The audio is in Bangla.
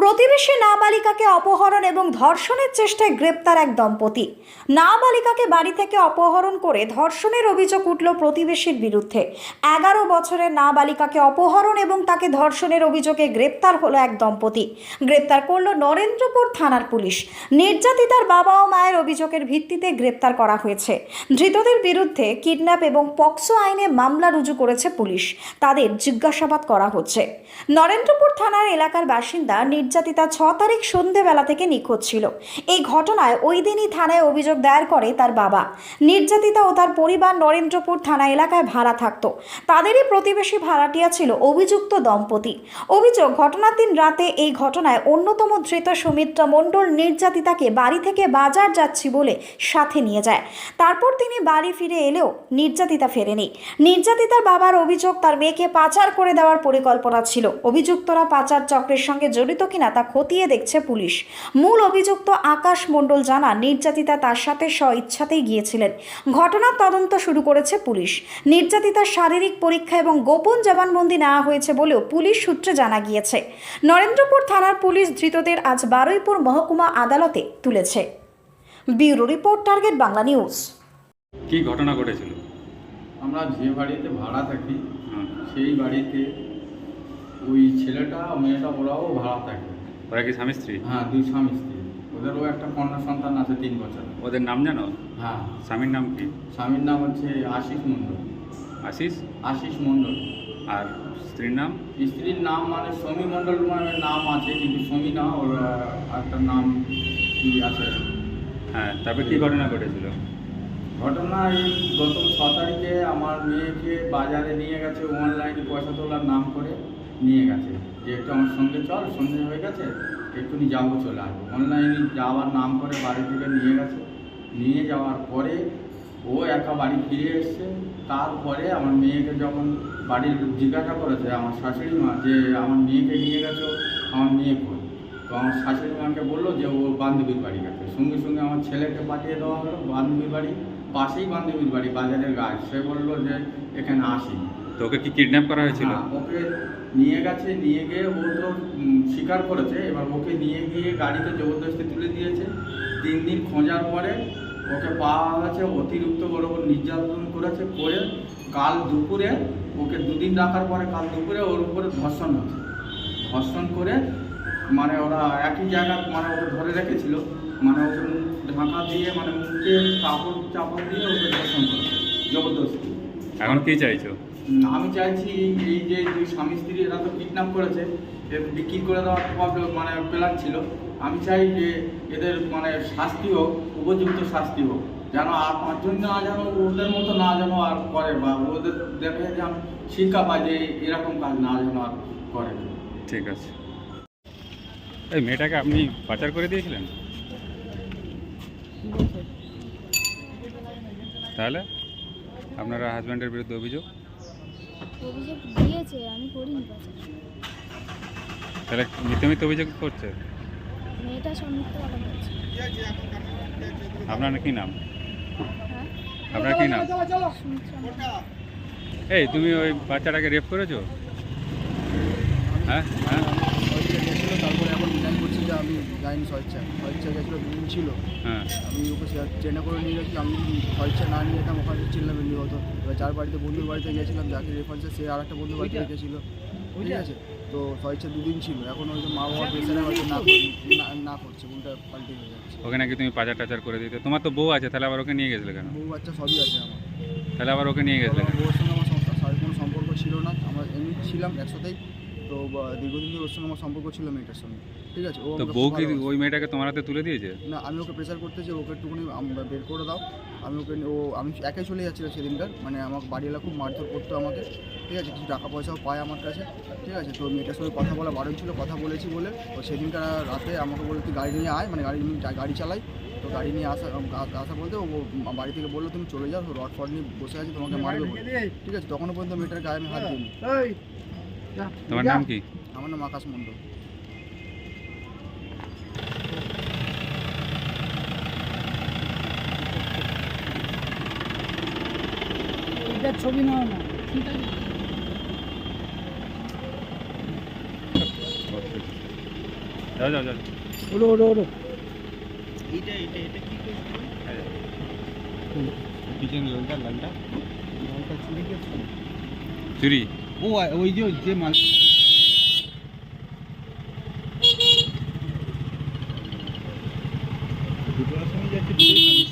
প্রতিবেশী নাবালিকাকে অপহরণ এবং ধর্ষণের চেষ্টায় গ্রেপ্তার এক দম্পতি। নাবালিকাকে বাড়ি থেকে অপহরণ করে ধর্ষণের অভিযোগ উঠল প্রতিবেশীর বিরুদ্ধে। 11 বছরের নাবালিকাকে অপহরণ এবং তাকে ধর্ষণের অভিযোগে গ্রেপ্তার হলো এক দম্পতি। গ্রেপ্তার করল নরেন্দ্রপুর থানার পুলিশ। নির্যাতিতার বাবা ও মায়ের অভিযোগের ভিত্তিতে গ্রেপ্তার করা হয়েছে। ধৃতদের বিরুদ্ধে কিডন্যাপ এবং পক্সো আইনে মামলা রুজু করেছে পুলিশ। তাদের জিজ্ঞাসাবাদ করা হচ্ছে। নরেন্দ্রপুর থানার এলাকার বাসিন্দা নির্যাতিতা 6 তারিখ সন্ধ্যেবেলা থেকে নিখোঁজ ছিল। এই ঘটনায় ওই দিনই থানায় অভিযোগ দায়ের করে তার বাবা। নির্যাতিতা ও তার পরিবার নরেন্দ্রপুর থানা এলাকায় ভাড়া থাকতো। তাদেরই প্রতিবেশী ভাড়াটিয়া ছিল অভিযুক্ত দম্পতি। অভিযোগ, ঘটনার দিন রাতে এই ঘটনায় অন্যতম ধৃত সুমিত্রা মণ্ডল নির্যাতিতাকে বাড়ি থেকে বাজার যাচ্ছি বলে সাথে নিয়ে যায়। তারপর তিনি বাড়ি ফিরে এলেও নির্যাতিতা ফেরেনি। নির্যাতিতার বাবার অভিযোগ, তার মেয়েকে পাচার করে দেওয়ার পরিকল্পনা ছিল। অভিযুক্তরা পাচার চক্রের সঙ্গে জড়িত কিনা তা খতিয়ে দেখছে পুলিশ। মূল অভিযুক্ত আকাশ মণ্ডল জানান, নির্যাতিতা তার সাথে স্বইচ্ছাতেই গিয়েছিলেন। ঘটনার তদন্ত শুরু করেছে পুলিশ। নির্যাতিতার শারীরিক পরীক্ষা এবং গোপন জবানবন্দি নেওয়া হয়েছে বলেও পুলিশ সূত্রে জানা গিয়েছে। নরেন্দ্রপুর থানার পুলিশ ধৃতদের আজ বারুইপুর মহকুমা আদালতে তুলেছে। Bureau report, target Bangla news. কি ঘটনা ঘটেছিল? আমরা যে বাড়িতে ভাড়া থাকি সেই বাড়িতে ওই ছেলেটা মেয়েটা ওরাও ভাড়া থাকে। ওরা কি স্বামী স্ত্রী? হ্যাঁ, দুই স্বামী স্ত্রী। ওদেরও একটা কন্যা সন্তান আছে 3 বছর। ওদের নাম জানো? হ্যাঁ। স্বামীর নাম কি? স্বামীর নাম হচ্ছে আশিস মণ্ডল। আশিস মণ্ডল। আর স্ত্রীর নাম? স্ত্রীর নাম মানে সমী মণ্ডল মানে নাম আছে, কিন্তু সমী না, ওর একটা নাম কি আছে। হ্যাঁ, তারপরে কি ঘটনা ঘটেছিল? ঘটনা এই গত 6 তারিখে আমার মেয়েকে বাজারে নিয়ে গেছে, অনলাইনে পয়সা তোলার নাম করে নিয়ে গেছে যে একটু আমার সঙ্গে চল, সন্ধে হয়ে গেছে, একটুনি যাবো, চলে আসবো। অনলাইনে যাওয়ার নাম করে বাড়ি থেকে নিয়ে গেছে। নিয়ে যাওয়ার পরে ও একা বাড়ি ফিরে এসছে। তারপরে আমার মেয়েকে যখন বাড়ির জিজ্ঞাসা করেছে আমার শাশুড়ি মা যে আমার মেয়েকে নিয়ে গেছো, আমার মেয়ে কই, তো আমার শাশুড়ি মাকে বললো যে ও বান্ধবীর বাড়ি গেছে। সঙ্গে সঙ্গে আমার ছেলেকে পাঠিয়ে দেওয়া হলো বান্ধবীর বাড়ি, পাশেই বান্ধবীর বাড়ি, বাজারের গায়ে। সে বললো যে এখানে আসি। তো ওকে কি কিডন্যাপ করা হয়েছিল? ওকে নিয়ে গেছে, নিয়ে গিয়ে ও তো স্বীকার করেছে। এবার ওকে নিয়ে গিয়ে গাড়িতে জবরদস্তি তুলে দিয়েছে। 3 দিন খোঁজার পরে ওকে পাওয়া গেছে। অতিরিক্ত ওর ওপর নির্যাতন করেছে, করে কাল দুপুরে ওকে 2 দিন রাখার পরে কাল দুপুরে ওর উপরে ধর্ষণ হয়েছে। ধর্ষণ করে মানে ওরা একই জায়গা মানে ওকে ধরে রেখেছিল, মানে ওকে মুখ ঢাকা দিয়ে মানে মুখে কাপড় চাপড় দিয়ে ওকে ধর্ষণ করেছে জবরদস্তি। এখন কি চাইছো? আমি চাইছি এই যে 2 স্বামী স্ত্রী এরা তো কিডন্যাপ করেছে, বিক্রি করে দেওয়ার প্রবলেম মানে প্ল্যান ছিল। আমি চাই যে এদের মানে শাস্তি হোক, উপযুক্ত শাস্তি হোক, যেন আর 5 জন না যেন ওদের মতো না যেন আর করে, বা ওদের দেখে যে আমি শিক্ষা পাই যে এরকম কাজ না যেন আর করে। ঠিক আছে। এই মেয়েটাকে আপনি পাচার করে দিয়েছিলেন? তাহলে আপনারা হাজব্যান্ডের বিরুদ্ধে অভিযোগ দিয়েছে, আমি করিনি পাচার। তাহলে মিথ্যে মিথ্যে অভিযোগ করছে? মেয়েটা মিথ্যে কথা বলছে। আপনার কি নাম? হ্যাঁ, আপনার কি নাম? সুমিত্রা। এই তুমি ওই বাচ্চাটাকে রেপ করেছো? হ্যাঁ হ্যাঁ। গেছিলো, তারপরে এখন ডিজাইন করছি যে আমি যাইনি স্বেচ্ছা গেছিলো, 2 দিন ছিল। হ্যাঁ, আমি ওকে ট্রেনে করে নিয়ে গেছি। আমি স্বেচ্ছা না নিয়ে যেতাম ওখানে চিল্লামিল্লি হতো। এবার যার বাড়িতে বন্ধুর বাড়িতে গিয়েছিলাম, যাকে রেফারেন্সে সে আর একটা বন্ধুর বাড়িতে রেখেছিলো, ঠিক আছে। তো স্বেচ্ছা 2 দিন ছিল। এখন ওই যে মা বাবা প্রেশারে হয়তো না করছে, উল্টা পাল্টে হয়ে যাচ্ছে। ওকে নাকি তুমি পাচার টাচার করে দিতে। তোমার তো বউ আছে, তাহলে আবার ওকে নিয়ে গেছিলে কেন? বউ বাচ্চা সবই আছে আমার। তাহলে আবার ওকে নিয়ে গেছিলে কেন? বউর সঙ্গে আমার কোনো সম্পর্ক ছিল না। আমরা এমনি ছিলাম একসাথেই। তো দীর্ঘদিন ধরে ওর সঙ্গে আমার সম্পর্ক ছিল মেয়েটার সঙ্গে, ঠিক আছে। ও তো বউ কি ওই মেয়েটাকে তোমার হাতে তুলে দিয়েছে? না, আমি ওকে প্রেশার করতে যে ওকে একটুখানি বের করে দাও। আমি একাই চলে যাচ্ছিলাম সেদিনকার। মানে আমাকে বাড়িওয়ালা খুব মারধর করতো আমাকে, ঠিক আছে। কিছু টাকা পয়সাও পায় আমার কাছে, ঠিক আছে। তো মেয়েটার সঙ্গে কথা বলা বারণ ছিল, কথা বলেছি বলে ও সেদিনকার রাতে আমাকে বলে তুই গাড়ি নিয়ে আয়, মানে গাড়ি চালাই। তো গাড়ি নিয়ে আসা বলতে ও বাড়ি থেকে বললো তুমি চলে যাও, রড ফড নিয়ে বসে আছে, তোমাকে মারবে বলে, ঠিক আছে। তখনও পর্যন্ত মেয়েটার গায়ে আমি হাত দিইনি। তোমার নাম কি? আমার নাম আকাশ মণ্ডল। ছবি নাও না, ঠিক আছে। যাও যাও যাও ওড়ো ওড়ো ওড়ো পিছনে লালটা লালটা চুরি ও ওই যে মাল দুটোর সময় যাচ্ছে